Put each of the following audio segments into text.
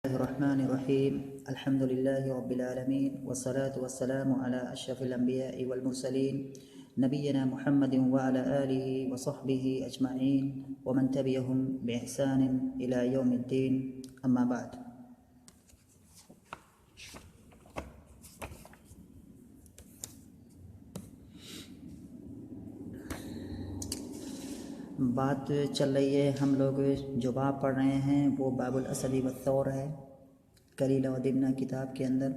Bismillahirrahmanirrahim. Alhamdulillahi rabbil alamin wassalatu wassalamu ala asyrafil anbiya'i wal mursalin nabiyyina Muhammadin wa ala alihi wa sahbihi ajma'in wa man tabi'ahum bi ihsanin ila yaumiddin. Amma ba'd. बात चल रही है, हम लोग जो बाब पढ़ रहे हैं वो बाबुल असदी वत्तौर है, कलीला व दिमना किताब के अंदर।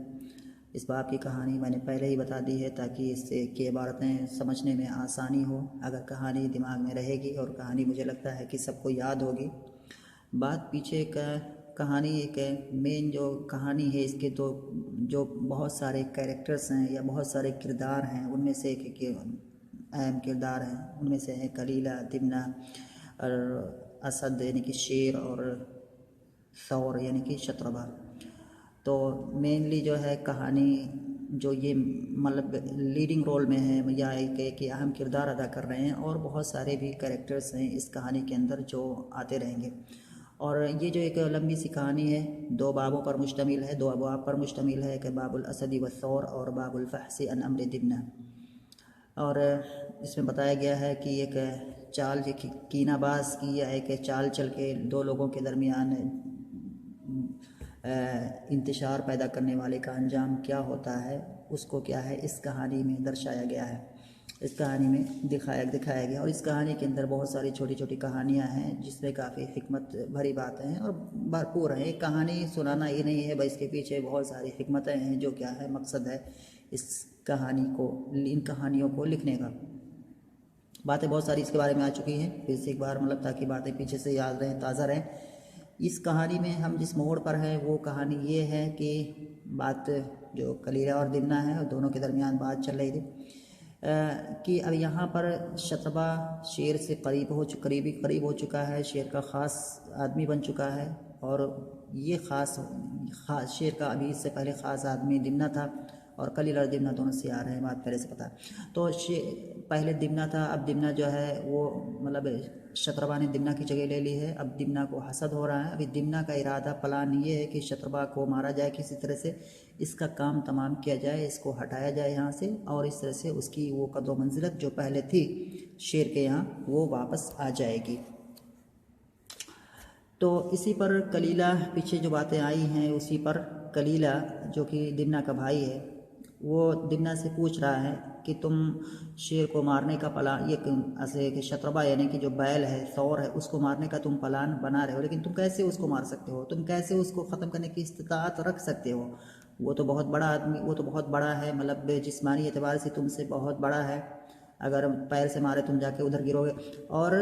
इस बाब की कहानी मैंने पहले ही बता दी है ताकि इससे की इबारतें समझने में आसानी हो। अगर कहानी दिमाग में रहेगी और कहानी मुझे लगता है कि सबको याद होगी। बात पीछे का कहानी एक मेन जो कहानी है इसके तो जो बहुत सारे कैरेक्टर्स हैं या बहुत सारे किरदार हैं, उनमें से एक अहम किरदार हैं। उनमें से है कलीला, दिमना और असद यानी कि शेर और सौर यानी कि शत्रबा। तो मेनली जो है कहानी जो ये मतलब लीडिंग रोल में है या एक अहम किरदार अदा कर रहे हैं, और बहुत सारे भी कैरेक्टर्स हैं इस कहानी के अंदर जो आते रहेंगे। और ये जो एक लंबी सी कहानी है, दो बाबों पर मुश्तमिल है, दो अबवाब पर मुश्तमिल है, एक बाबुल असदी वस्सौर और बाबुल फहसी अन अम्र दिमना। और इसमें बताया गया है कि एक चाल कीनाबाज की या एक चाल चल के दो लोगों के दरमियान इंतशार पैदा करने वाले का अंजाम क्या होता है, उसको क्या है इस कहानी में दर्शाया गया है, इस कहानी में दिखाया गया। और इस कहानी के अंदर बहुत सारी छोटी छोटी कहानियाँ हैं जिसमें काफ़ी हिकमत भरी बातें हैं और भरपूर हैं। एक कहानी सुनाना ही नहीं है, बस इसके पीछे बहुत सारी हिकमतें हैं जो क्या है मकसद है इस कहानी को, इन कहानियों को लिखने का। बातें बहुत सारी इसके बारे में आ चुकी हैं, फिर से एक बार मतलब ताकि बातें पीछे से याद रहें, ताज़ा रहें। इस कहानी में हम जिस मोड़ पर हैं वो कहानी ये है कि बात जो कलीला और दिमना है और दोनों के दरमियान बात चल रही थी कि अब यहाँ पर शतबा शेर से करीब हो चुका है, शेर का ख़ास आदमी बन चुका है। और ये ख़ास शेर का अभी इससे पहले ख़ास आदमी दिमना था, और कलीला और दिमना दोनों से आ रहे हैं, बात पहले से पता। तो पहले दिमना था, अब दिमना जो है वो मतलब शतरबा ने दिमना की जगह ले ली है। अब दिमना को हसद हो रहा है। अभी दिमना का इरादा प्लान ये है कि शतरबा को मारा जाए, किसी तरह से इसका काम तमाम किया जाए, इसको हटाया जाए यहाँ से, और इस तरह से उसकी वो कदर मंजिलत जो पहले थी शेर के यहाँ वो वापस आ जाएगी। तो इसी पर कलीला, पीछे जो बातें आई हैं उसी पर कलीला जो कि दिमना का भाई है, वो दिमना से पूछ रहा है कि तुम शेर को मारने का प्लान, ये ऐसे कि शतरबा यानी कि जो बैल है, सौर है, उसको मारने का तुम प्लान बना रहे हो, लेकिन तुम कैसे उसको मार सकते हो, तुम कैसे उसको ख़त्म करने की इस्तिताअत रख सकते हो? वो तो बहुत बड़ा आदमी, वो तो बहुत बड़ा है, मतलब जिस्मानी एतबार से तुमसे बहुत बड़ा है, अगर पैर से मारे तुम जाके उधर गिरोगे। और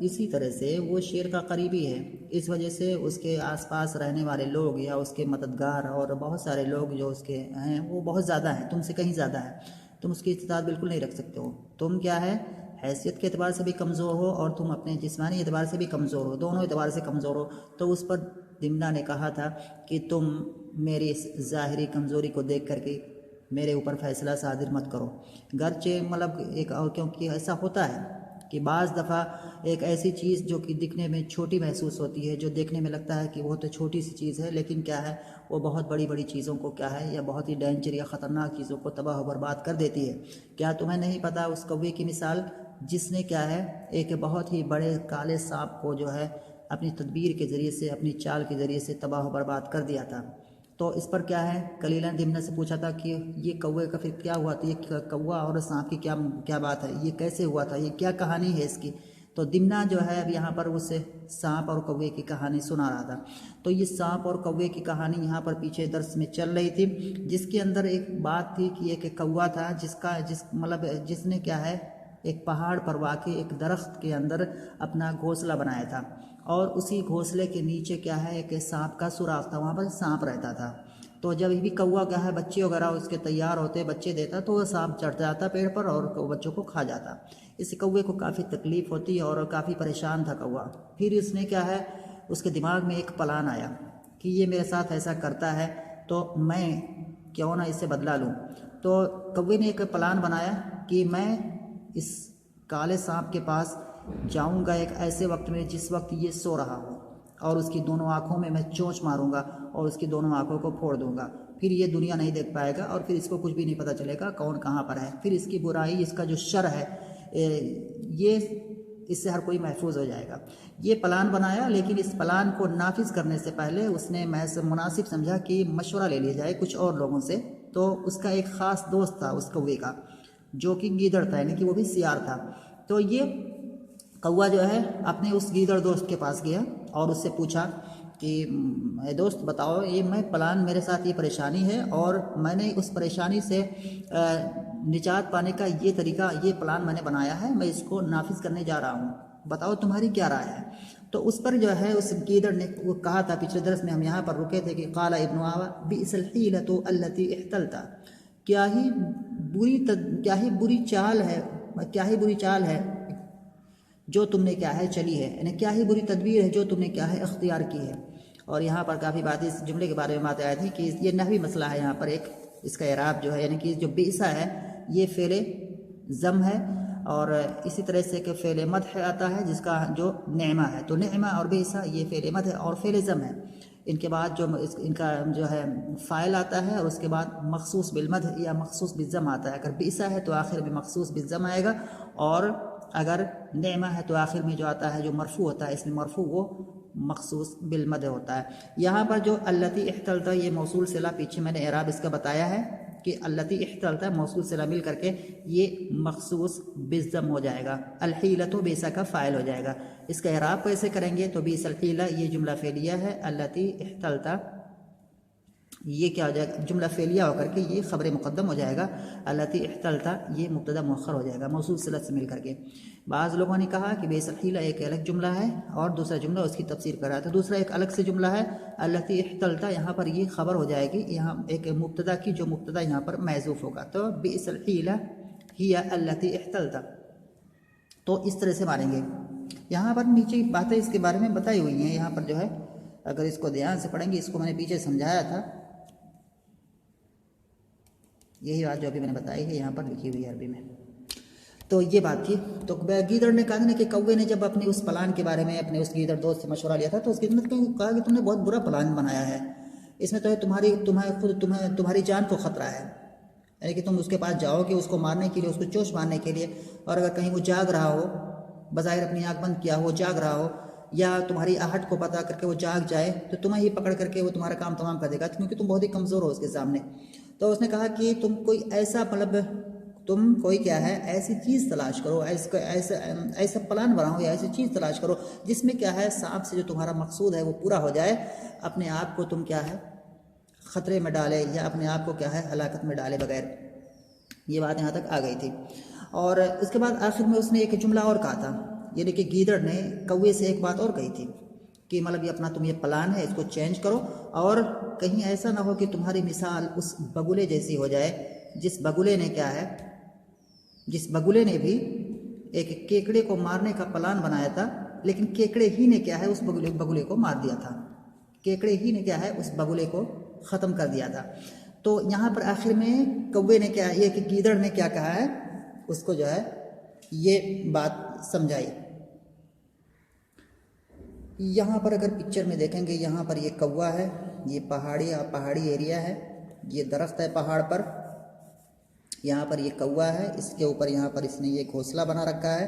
इसी तरह से वो शेर का करीबी है, इस वजह से उसके आसपास रहने वाले लोग या उसके मददगार और बहुत सारे लोग जो उसके हैं वो बहुत ज़्यादा हैं, तुमसे कहीं ज़्यादा है। तुम उसकी इस्तात बिल्कुल नहीं रख सकते हो। तुम क्या है, हैसियत के एतबार से भी कमज़ोर हो और तुम अपने जिस्मानी एतबार से भी कमज़ोर हो, दोनों एतबार से कमज़ोर हो। तो उस पर दिमना ने कहा था कि तुम मेरी इस ज़ाहिरी कमज़ोरी को देख करके मेरे ऊपर फ़ैसला सादिर मत करो। गर्चे मतलब एक, और क्योंकि ऐसा होता है कि बाज़ दफ़ा एक ऐसी चीज़ जो कि दिखने में छोटी महसूस होती है, जो देखने में लगता है कि वो तो छोटी सी चीज़ है, लेकिन क्या है वो बहुत बड़ी बड़ी चीज़ों को क्या है या बहुत ही डेंजर या ख़तरनाक चीज़ों को तबाह बर्बाद कर देती है। क्या तुम्हें नहीं पता उस कौवे की मिसाल जिसने क्या है एक बहुत ही बड़े काले सांप को जो है अपनी तदबीर के ज़रिए से, अपनी चाल के ज़रिए से तबाह बर्बाद कर दिया था। तो इस पर क्या है, कलीला ने दिमना से पूछा था कि ये कौवे का फिर क्या हुआ था, ये कौवा और सांप की क्या क्या बात है, ये कैसे हुआ था, ये क्या कहानी है इसकी? तो दिमना जो है अब यहाँ पर उसे सांप और कौवे की कहानी सुना रहा था। तो ये सांप और कौवे की कहानी यहाँ पर पीछे दर्स में चल रही थी, जिसके अंदर एक बात थी कि एक कौवा था जिसने क्या है एक पहाड़ पर वाक़ई एक दरख्त के अंदर अपना घोंसला बनाया था, और उसी घोंसले के नीचे क्या है एक सांप का सुराख था, वहाँ पर सांप रहता था। तो जब भी कौवा क्या है बच्चे वगैरह उसके तैयार होते, बच्चे देता, तो वह सांप चढ़ जाता पेड़ पर और बच्चों को खा जाता। इस कौवे को काफ़ी तकलीफ़ होती और काफ़ी परेशान था कौवा। फिर इसने क्या है उसके दिमाग में एक प्लान आया कि ये मेरे साथ ऐसा करता है तो मैं क्यों ना इससे बदला लूँ। तो कौवे ने एक प्लान बनाया कि मैं इस काले सांप के पास जाऊंगा एक ऐसे वक्त में जिस वक्त ये सो रहा हो, और उसकी दोनों आँखों में मैं चोंच मारूंगा और उसकी दोनों आँखों को फोड़ दूंगा। फिर ये दुनिया नहीं देख पाएगा और फिर इसको कुछ भी नहीं पता चलेगा कौन कहाँ पर है। फिर इसकी बुराई, इसका जो शर है, ये इससे हर कोई महफूज हो जाएगा। ये प्लान बनाया, लेकिन इस प्लान को नाफिज करने से पहले उसने मुनासिब समझा कि मशवरा ले लिया जाए कुछ और लोगों से। तो उसका एक ख़ास दोस्त था उस कौवे का, जो कि गीदड़ था, यानी कि वो भी सियार था। तो ये कौवा जो है अपने उस गीदड़ दोस्त के पास गया और उससे पूछा कि दोस्त बताओ, ये मैं प्लान, मेरे साथ ये परेशानी है और मैंने उस परेशानी से निजात पाने का ये तरीका, ये प्लान मैंने बनाया है, मैं इसको नाफिज करने जा रहा हूँ, बताओ तुम्हारी क्या राय है। तो उस पर जो है उस गीदड़ ने वो कहा था, पिछले दरस में हम यहाँ पर रुके थे कि काला इब्न आवा बिसल हीलतु अल्लती इख्तलता, क्या ही बुरी चाल है, क्या ही बुरी चाल है जो तुमने क्या है चली है, यानी क्या ही बुरी तदबीर है जो तुमने क्या है अख्तियार की है। और यहाँ पर काफ़ी बात इस जुमले के बारे में बात आई थी कि ये नहवी मसला है यहाँ पर एक, इसका इराब जो है, यानी कि जो बेसा है ये फ़ेले ज़म है और इसी तरह से कि फ़ेले मदह आता है जिसका जो नेमा है, तो नेमा और बेसा ये फ़ेले मदह और फ़ेले ज़म है। इनके बाद जो इनका जो है फ़ाइल आता है और उसके बाद मखसूस बिलमद या मखसूस बिज़म आता है। अगर बेसा है तो आखिर में मखसूस बिज़म आएगा और अगर नेमा है तो आखिर में जो आता है जो मरफू होता है, इसमें मरफू वो मखसूस बिलमद होता है। यहाँ पर जो अल्लती इख्तलता, ये मौसूल सिला, पीछे मैंने एराब इसका बताया है कि अल्लती इख्तलता मौसूल सिला मिल करके ये मखसूस बिज़म हो जाएगा, अलहीलतो बेसा का फ़ाइल हो जाएगा। इसका एराब कैसे करेंगे तो बीसल हीला ये जुमला फेलिया है, अल्लती इख्तलता ये क्या हो जाएगा, जुमला फेलिया होकर के ये ख़बर मुक़द्दम हो जाएगा, अल्लती इख्तलता ये मुब्तदा मुअख्खर हो जाएगा मौसूल सिला से मिल करके। बाज़ लोगों ने कहा कि बेसखीला एक अलग जुमला है और दूसरा जुमला उसकी तफसीर कर रहा है, तो दूसरा एक अलग से जुमला है अल्लती इख्तलता, यहाँ पर ये ख़बर हो जाएगी, यहाँ एक मुब्तदा की, जो मुब्तदा यहाँ पर महज़ूफ़ होगा, तो बेसखीला हिया अल्लती इख्तलता। तो इस तरह से मानेंगे। यहाँ पर नीचे बातें इसके बारे में बताई हुई हैं, यहाँ पर जो है अगर इसको ध्यान से पढ़ेंगे, इसको मैंने पीछे समझाया था, यही बात जो अभी मैंने बताई है यहाँ पर लिखी हुई है अरबी में। तो ये बात थी। तो गीदड़ ने कहा कि कौवे ने जब अपने उस प्लान के बारे में अपने उस गीदड़ दोस्त से मशवरा लिया था तो उसके कहा कि तुमने बहुत बुरा प्लान बनाया है, इसमें तो है तुम्हारी जान को ख़तरा है, यानी कि तुम उसके पास जाओगे उसको मारने के लिए, उसको चोंच मारने के लिए, और अगर कहीं वो जाग रहा हो, बज़ाहिर अपनी आँख बंद किया हो, जाग रहा हो, या तुम्हारी आहट को पता करके वो जाग जाए तो तुम्हें ही पकड़ करके वो तुम्हारा काम तमाम कर देगा, क्योंकि तुम बहुत ही कमज़ोर हो उसके सामने। तो उसने कहा कि तुम कोई ऐसा, मतलब तुम कोई क्या है ऐसी चीज़ तलाश करो, ऐसा प्लान बनाओ या ऐसी चीज़ तलाश करो जिसमें क्या है सांप से जो तुम्हारा मकसूद है वो पूरा हो जाए, अपने आप को तुम क्या है ख़तरे में डाले या अपने आप को क्या है हलाकत में डाले बगैर। ये बात यहाँ तक आ गई थी। और इसके बाद आखिर में उसने एक जुमला और कहा था, यानी कि गीदड़ ने कौवे से एक बात और कही थी कि मतलब ये अपना तुम ये प्लान है इसको चेंज करो, और कहीं ऐसा ना हो कि तुम्हारी मिसाल उस बगुले जैसी हो जाए जिस बगुले ने क्या है, जिस बगुले ने भी एक केकड़े को मारने का प्लान बनाया था, लेकिन केकड़े ही ने क्या है उस बगुले को मार दिया था, केकड़े ही ने क्या है उस बगुले को ख़त्म कर दिया था। तो यहाँ पर आखिर में कौवे ने क्या, ये कि गीदड़ ने क्या कहा है, उसको जो है ये बात समझाई। यहाँ पर अगर पिक्चर में देखेंगे, यहाँ पर ये कौवा है, ये पहाड़ी एरिया है, ये दरख्त है पहाड़ पर, यहाँ पर ये कौवा है, इसके ऊपर यहाँ पर इसने ये घोंसला बना रखा है,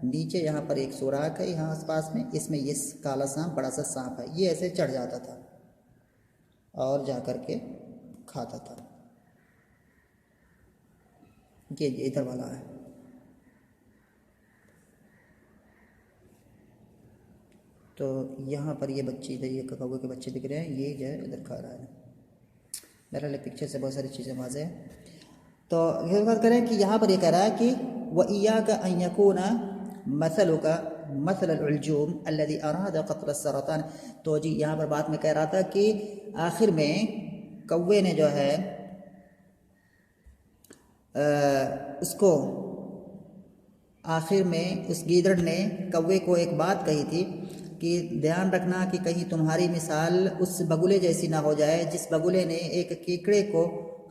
नीचे यहाँ पर एक सुराख है यहाँ आसपास में, इसमें ये काला सांप, बड़ा सा सांप है, ये ऐसे चढ़ जाता था और जा कर के खाता था। ये इधर वाला है, तो यहाँ पर ये बच्चे इधर, ये कौवे के बच्चे दिख रहे हैं, ये जो है इधर खा रहा है। मेरा पिक्चर से बहुत सारी चीज़ें वाज़े हैं। तो ये बात करें कि यहाँ पर ये कह रहा है कि वइय्याका अन यकूना मसलुका मसल अल-उलजूम अल्लज़ी अरादा क़त्ल अस-सरतान। तो जी यहाँ पर बात में कह रहा था कि आखिर में कौवे ने जो है उसको, आखिर में उस गीदड़ ने कौवे को एक बात कही थी कि ध्यान रखना कि कहीं तुम्हारी मिसाल उस बगुले जैसी ना हो जाए जिस बगुले ने एक केकड़े को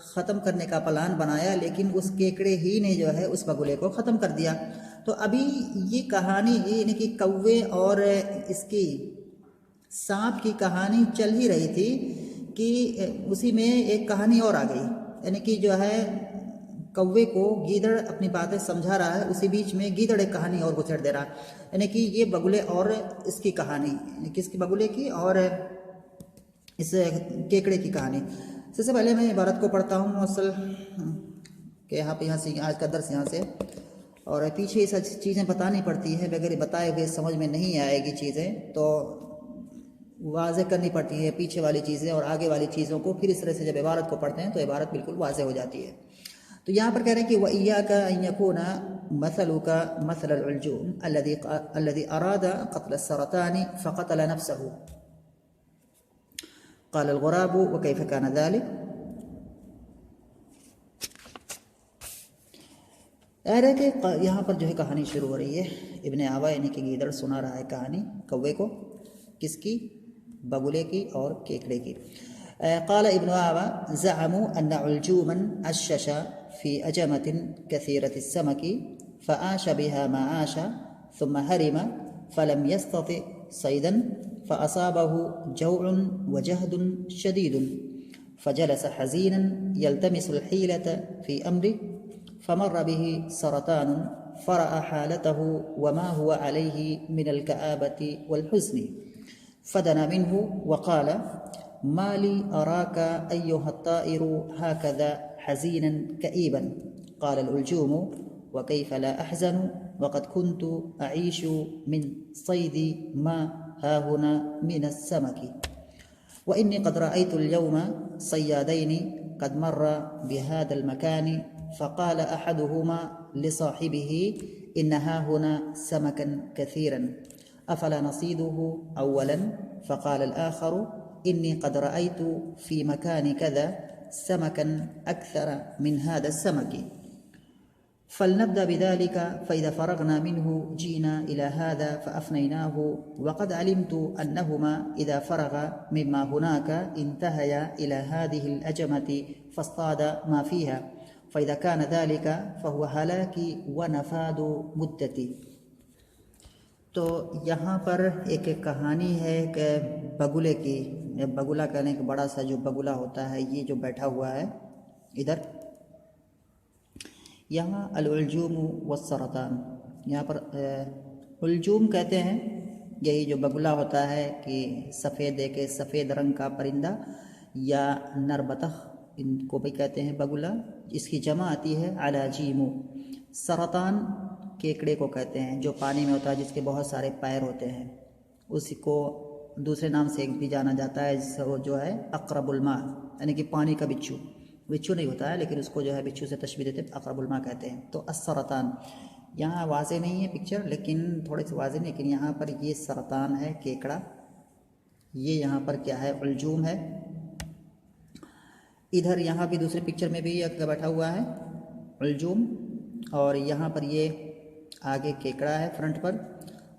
ख़त्म करने का प्लान बनाया, लेकिन उस केकड़े ही ने जो है उस बगुले को ख़त्म कर दिया। तो अभी ये कहानी यानी कि कौवे और इसकी सांप की कहानी चल ही रही थी कि उसी में एक कहानी और आ गई, यानी कि जो है कौवे को गीदड़ अपनी बातें समझा रहा है, उसी बीच में गीदड़ एक कहानी और गुचड़ दे रहा है, यानी कि ये बगुले और इसकी कहानी, किसकी, बगुले की और इस केकड़े की कहानी। सबसे पहले मैं इबारत को पढ़ता हूँ असल कि यहाँ से आज का दर्स यहाँ से, और पीछे ये सब चीज़ें बतानी पड़ती है, बगैर बताए हुए समझ में नहीं आएगी चीज़ें, तो वाज़े करनी पड़ती है पीछे वाली चीज़ें और आगे वाली चीज़ों को, फिर इस तरह से जब इबारत को पढ़ते हैं तो इबारत बिल्कुल वाज़े हो जाती है। तो यहाँ पर कह रहे हैं कि वइय्याका अन यकूना मसलुका मसल अल-उल्जूम अल्लज़ी अरादा क़त्ल अस्सरतानी फ़क़तल नफ़्सहु क़ाल अल-ग़ुराब व कैफ़ कान ज़ालिक। कि यहाँ पर जो है कहानी शुरू हो रही है, इब्ने आवा यानी कि गीदड़ सुना रहा है कहानी कौवे को, किसकी, बगुले की और केकड़े की। क़ाल इब्न आवा ज़अमू अन्न उल्जूमन अश्शशा फ़ी अजमतिन कसीरति समकी फ़आश बिहा मा आशा थुम्मा हरिमा फ़लम यस्तति सैदन फ़असाबहु जौउन व जहदुन शदीदुन फ़जलस हज़ीनन यल्तमिसुल हीलत फ़ी अम्रिह फ़मर्र बिही सरतानुन फ़रअ हालतहु वमा हुवा अलैहि मिनल कआबति वल हुज़्नि फ़दना मिन्हु वक़ाल माली अराका अय्युहा त्ताइरु हाकज़ा हज़ीनन कईबन क़ाल अल-उल्जूम व कैफ़ ला अहज़नु वक़द कुन्तु अईशु मिन सैदि मा हाहुना मिन अस्समकी व इन्नी क़द रअयतु अल-यौम सय्यादैनि क़द मर्रा बिहाज़ल मकानि फ़क़ाल अहदुहुमा लिसाहिबिही इन्न हाहुना समकन कसीरन अफ़ला नसीदुहु अव्वलन फ़क़ाल अल-आख़रु इन्नी क़द रअयतु फ़ी मकानि कज़ा समकन अक्सर मिन हाज़ा अस्समकी फ़लनब्दअ बिज़ालिक फ़इज़ा फ़रग़ना मिन्हु जीना इला हाज़ा फ़अफ़नयनाहु वक़द अलिमतु अन्नहुमा इज़ा फ़रग़ा मिम्मा हुनाका इंतहया इला हाज़िहिल अजमति फ़ास्तादा मा फ़ीहा फ़इज़ा कान ज़ालिक फ़हुव हलाकी व नफ़ादु मुद्दती। तो यहाँ पर एक कहानी है कि बगुले की, बगुला कहने का बड़ा सा जो बगुला होता है, ये जो बैठा हुआ है इधर, यहाँ अल-उल्जूम वस्सरतान, यहाँ पर उल्जूम कहते हैं यही जो बगुला होता है कि सफ़ेद रंग का परिंदा या नरबतख, इनको भी कहते हैं बगुला, इसकी जमा आती है अलाजीमु। सरतान केकड़े को कहते हैं जो पानी में होता है, जिसके बहुत सारे पैर होते हैं, उसी को दूसरे नाम से भी जाना जाता है, जिससे वो जो है अक़रबुल मा, यानी कि पानी का बिच्छू, बिच्छू नहीं होता है लेकिन उसको जो है बिच्छू से तशबीह देते हैं, अक़रबुल मा कहते हैं। तो अस्सरतान यहाँ वाज़े नहीं है पिक्चर, लेकिन थोड़े से वाज़े, लेकिन यहाँ पर ये सरतान है केकड़ा, ये यहाँ पर क्या है, उल्जूम है। इधर यहाँ भी दूसरे पिक्चर में भी एक बैठा हुआ है उल्जूम, और यहाँ पर ये आगे केकड़ा है फ्रंट पर,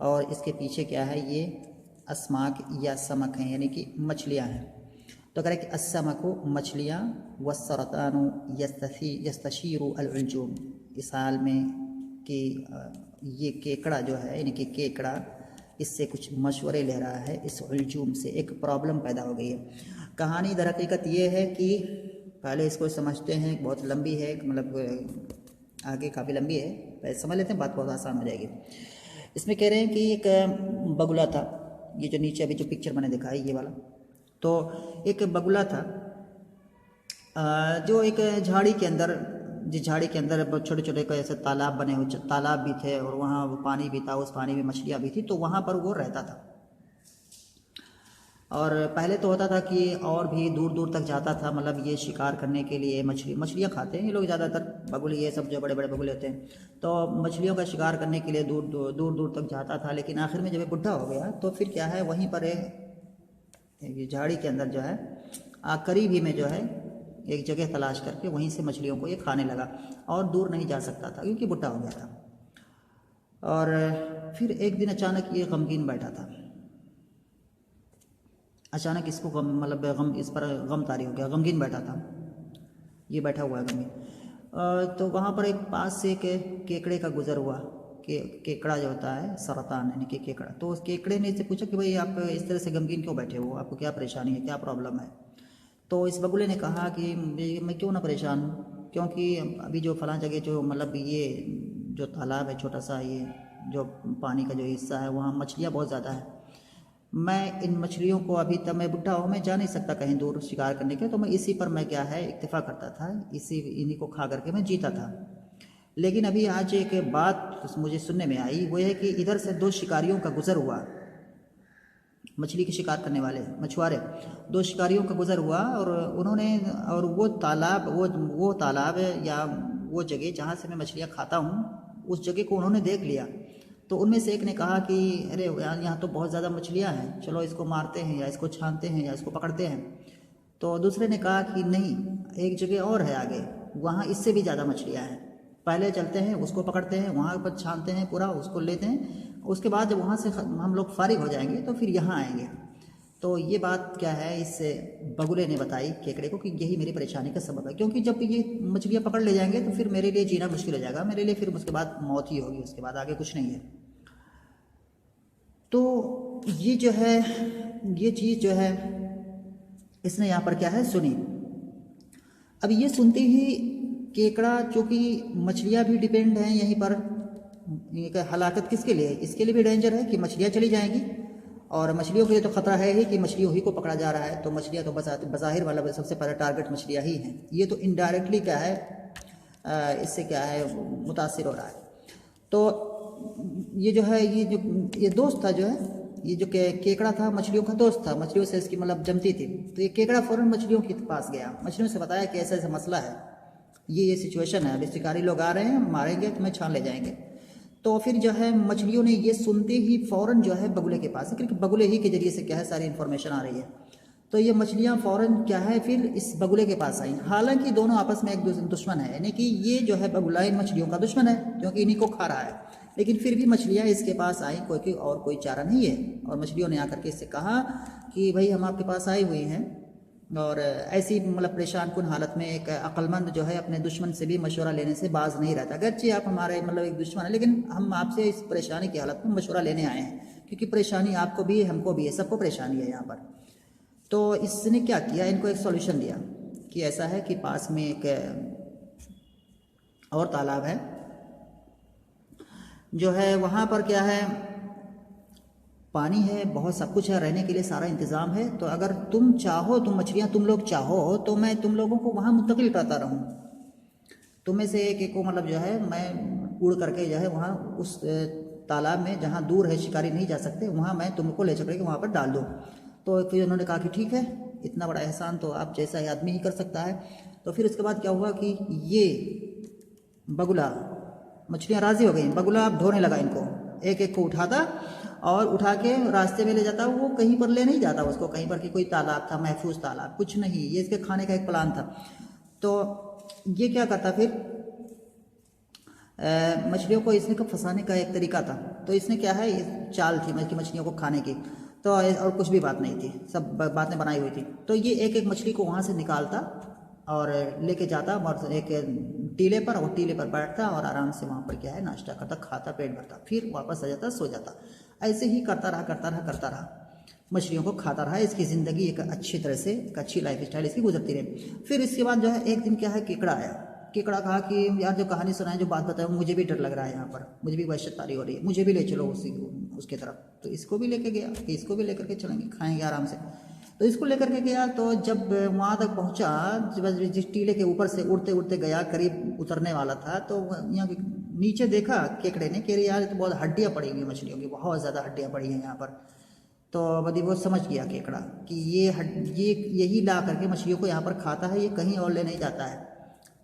और इसके पीछे क्या है, ये अस्माक या समक हैं, यानी कि मछलियाँ हैं। तो कह रहे कि अस्समकु मछलियाँ, वस्सरतानु यस्तशीरु अल-उल्जूम, इस हाल में कि ये केकड़ा जो है, यानी कि केकड़ा इससे कुछ मशवरे ले रहा है, इस उल्जूम से एक प्रॉब्लम पैदा हो गई है। कहानी दर हकीकत ये है कि पहले इसको समझते हैं, बहुत लंबी है, मतलब आगे काफ़ी लंबी है, पहले समझ लेते हैं, बात बहुत आसान हो जाएगी। इसमें कह रहे हैं कि एक बगुला था, ये जो नीचे अभी जो पिक्चर मैंने दिखाई ये वाला, तो एक बगुला था जो एक झाड़ी के अंदर, जिस झाड़ी के अंदर छोटे छोटे ऐसे तालाब बने हुए, तालाब भी थे और वहाँ वो पानी भी था, उस पानी में मछलियाँ भी थी, तो वहाँ पर वो रहता था। और पहले तो होता था कि और भी दूर दूर तक जाता था, मतलब ये शिकार करने के लिए, मछलियाँ खाते हैं ये लोग ज़्यादातर, बगुले ये सब जो बड़े बड़े बगुले होते हैं, तो मछलियों का शिकार करने के लिए दूर दूर तक जाता था। लेकिन आखिर में जब ये बुढ़ा हो गया तो फिर क्या है, वहीं पर ये झाड़ी के अंदर जो है करीब ही में जो है एक जगह तलाश करके वहीं से मछलियों को ये खाने लगा, और दूर नहीं जा सकता था क्योंकि बुढ़ा हो गया था। और फिर एक दिन अचानक ये गमगीन बैठा था, अचानक इसको गम, मतलब गम, इस पर गम तारी हो गया, गमगीन बैठा था, ये बैठा हुआ है गमगीन। तो वहाँ पर एक पास से एक केकड़े का गुजर हुआ, केकड़ा जो होता है सरतान यानी कि केकड़ा, तो उस केकड़े ने इससे पूछा कि भाई आप इस तरह से गमगीन क्यों बैठे हो, आपको क्या परेशानी है, क्या प्रॉब्लम है। तो इस बगुले ने कहा कि मैं क्यों ना परेशान हूँ, क्योंकि अभी जो फलां जगह जो मतलब ये जो तालाब है छोटा सा, ये जो पानी का जो हिस्सा है वहाँ मछलियाँ बहुत ज़्यादा है। मैं इन मछलियों को अभी तक मैं बुढ़ा हूँ, मैं जा नहीं सकता कहीं दूर शिकार करने के, तो मैं इसी पर मैं क्या है इक्तफा करता था, इन्हीं को खा करके मैं जीता था। लेकिन अभी आज एक बात मुझे सुनने में आई, वो है कि इधर से 2 शिकारियों का गुजर हुआ, मछली के शिकार करने वाले मछुआरे, 2 शिकारियों का गुजर हुआ और उन्होंने और वो तालाब वो तालाब या वो जगह जहाँ से मैं मछलियाँ खाता हूँ उस जगह को उन्होंने देख लिया। तो उनमें से एक ने कहा कि अरे यार यहाँ तो बहुत ज़्यादा मछलियाँ हैं, चलो इसको मारते हैं या इसको छानते हैं या इसको पकड़ते हैं। तो दूसरे ने कहा कि नहीं, एक जगह और है आगे, वहाँ इससे भी ज़्यादा मछलियाँ हैं, पहले चलते हैं उसको पकड़ते हैं, वहाँ पर छानते हैं पूरा उसको लेते हैं, उसके बाद जब वहाँ से हम लोग फारिग हो जाएंगे तो फिर यहाँ आएंगे। तो ये बात क्या है इस बगुले ने बताई केकड़े को कि यही मेरी परेशानी का सबब है, क्योंकि जब ये मछलियाँ पकड़ ले जाएंगे तो फिर मेरे लिए जीना मुश्किल हो जाएगा, मेरे लिए फिर उसके बाद मौत ही होगी, उसके बाद आगे कुछ नहीं है। तो ये जो है ये चीज़ जो है इसने यहाँ पर क्या है सुनी। अब ये सुनते ही केकड़ा, चूँकि मछलियाँ भी डिपेंड हैं यहीं पर, हलाकत किसके लिए, इसके लिए भी डेंजर है कि मछलियाँ चली जाएंगी, और मछलियों के लिए तो ख़तरा है ही कि मछलियों ही को पकड़ा जा रहा है, तो मछलियाँ तो बज़ाहिर वाला सबसे पहले टारगेट मछलियाँ ही हैं। ये तो इनडायरेक्टली क्या है इससे क्या है मुतासिर हो रहा है। तो ये जो है ये दोस्त था जो है, ये जो केकड़ा था मछलियों का दोस्त था, मछलियों से इसकी मतलब जमती थी। तो ये केकड़ा फ़ौरन मछलियों के पास गया, मछलियों से बताया कि ऐसा ऐसा मसला है, ये सिचुएशन है, अभी शिकारी लोग आ रहे हैं, मारेंगे तुम्हें, छान ले जाएंगे। तो फिर जो है मछलियों ने ये सुनते ही फ़ौरन जो है बगुले के पास, क्योंकि बगुले ही के जरिए से क्या है सारी इन्फॉर्मेशन आ रही है, तो ये मछलियाँ फ़ौरन क्या है फिर इस बगुले के पास आई। हालांकि दोनों आपस में एक दूसरे दुश्मन है, यानी कि ये जो है बगुला इन मछलियों का दुश्मन है क्योंकि इन्हीं को खा रहा है, लेकिन फिर भी मछलियाँ इसके पास आई, कोई चारा नहीं है। और मछलियों ने आकर के इससे कहा कि भाई हम आपके पास आई हुई हैं, और ऐसी मतलब परेशान कुन हालत में एक अक्लमंद जो है अपने दुश्मन से भी मशवरा लेने से बाज नहीं रहता। अगरचे आप हमारे मतलब एक दुश्मन है, लेकिन हम आपसे इस परेशानी की हालत में मशवरा लेने आए हैं, क्योंकि परेशानी आपको भी है, हमको भी है, सबको परेशानी है यहाँ पर। तो इसने क्या किया, इनको एक सॉल्यूशन दिया कि ऐसा है कि पास में एक और तालाब है जो है, वहाँ पर क्या है पानी है, बहुत सब कुछ है, रहने के लिए सारा इंतज़ाम है। तो अगर तुम चाहो, तुम मछलियाँ तुम लोग चाहो तो मैं तुम लोगों को वहाँ मुंतकिल करता रहूँ, तुम्हें से एक को मतलब जो है मैं उड़ करके जो है वहाँ उस तालाब में जहाँ दूर है शिकारी नहीं जा सकते, वहाँ मैं तुमको ले चल के वहाँ पर डाल दूँ। तो फिर उन्होंने कहा कि ठीक है, इतना बड़ा एहसान तो आप जैसा ही आदमी ही कर सकता है। तो फिर उसके बाद क्या हुआ कि ये बगुला, मछलियाँ राज़ी हो गई, बगुला अब ढोने लगा इनको, एक एक को उठाता और उठा के रास्ते में ले जाता। वो कहीं पर ले नहीं जाता उसको, कहीं पर कि कोई तालाब था, महफूज तालाब, कुछ नहीं, ये इसके खाने का एक प्लान था। तो ये क्या करता फिर मछलियों को इसने को फंसाने का एक तरीका था। तो इसने क्या है चाल थी मछलियों को खाने की, तो और कुछ भी बात नहीं थी, सब बातें बनाई हुई थी। तो ये एक एक मछली को वहाँ से निकालता और लेके जाता और एक टीले पर, और टीले पर बैठता और आराम से वहाँ पर क्या है नाश्ता करता, खाता, पेट भरता, फिर वापस आ जाता, सो जाता। ऐसे ही करता रहा, मछलियों को खाता रहा। इसकी ज़िंदगी एक अच्छी तरह से, एक अच्छी लाइफ स्टाइल इसकी गुजरती रही। फिर इसके बाद जो है एक दिन क्या है केकड़ा आया। केकड़ा कहा कि यार जो कहानी सुनाए, जो बात बताए, मुझे भी डर लग रहा है, यहाँ पर मुझे भी वहशत तारी हो रही है, मुझे भी ले चलो उसकी तरफ। तो इसको भी लेके गया कि इसको भी लेकर के चलेंगे, खाएंगे आराम से। तो इसको लेकर के गया, तो जब वहाँ तक पहुँचा, जब जिस टीले के ऊपर से उड़ते उड़ते गया, करीब उतरने वाला था, तो यहाँ नीचे देखा केकड़े ने कि यार तो बहुत हड्डियाँ पड़ी हुई हैं मछलियों की, बहुत ज़्यादा हड्डियाँ पड़ी हैं यहाँ पर। तो बदी वो समझ गया केकड़ा कि ये यही ला करके मछलियों को यहाँ पर खाता है, ये कहीं और ले नहीं जाता है।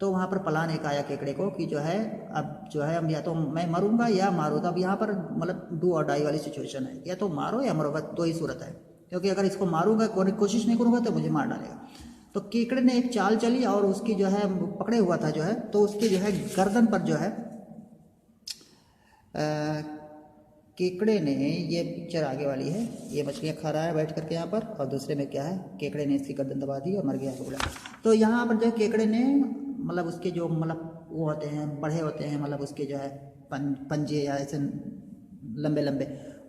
तो वहाँ पर प्लान एक आया केकड़े को कि जो है अब जो है हम या तो मैं मरूंगा या मारो। तो अब यहाँ पर मतलब डू और डाई वाली सिचुएशन है, या तो मारो या मरो, बस दो ही सूरत है, क्योंकि अगर इसको मारूंगा, कोशिश नहीं करूँगा तो मुझे मार डालेगा। तो केकड़े ने एक चाल चली और उसकी जो है पकड़े हुआ था जो है, तो उसकी जो है गर्दन पर जो है केकड़े ने, ये पिक्चर आगे वाली है, ये मछलियाँ खा रहा है बैठ करके यहाँ पर, और दूसरे में क्या है केकड़े ने इसकी गर्दन दबा दी और मर गया बगुला। तो यहाँ पर जो केकड़े ने मतलब उसके जो मतलब वो होते हैं, बढ़े होते हैं, मतलब उसके जो है पंजे या ऐसे लंबे लंबे,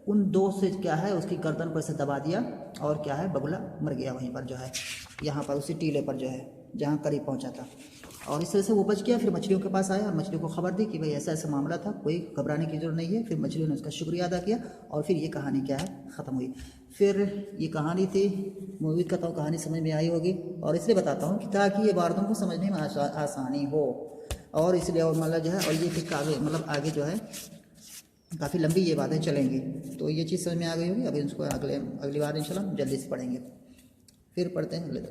उन दो से क्या है उसकी गर्दन पर से दबा दिया और क्या है बगुला मर गया वहीं पर जो है, यहाँ पर उसी टीले पर जो है जहाँ करीब पहुँचा था। और इस तरह से वो बच गया। फिर मछलियों के पास आया और मछलियों को खबर दी कि भाई ऐसा ऐसा मामला था, कोई घबराने की जरूरत नहीं है। फिर मछलियों ने उसका शुक्रिया अदा किया और फिर ये कहानी क्या है ख़त्म हुई। फिर ये कहानी थी, उम्मीद करता हूँ कहानी समझ में आई होगी, और इसलिए बताता हूँ कि ताकि ये वार्तों को समझने में आसानी हो, और इसलिए और मतलब जो है, और ये फिर आगे मतलब आगे जो है काफ़ी लंबी ये बातें चलेंगी, तो ये चीज़ समझ में आ गई होगी। अभी इसको अगली बार इंशाल्लाह जल्दी से पढ़ेंगे। फिर पढ़ते हैं।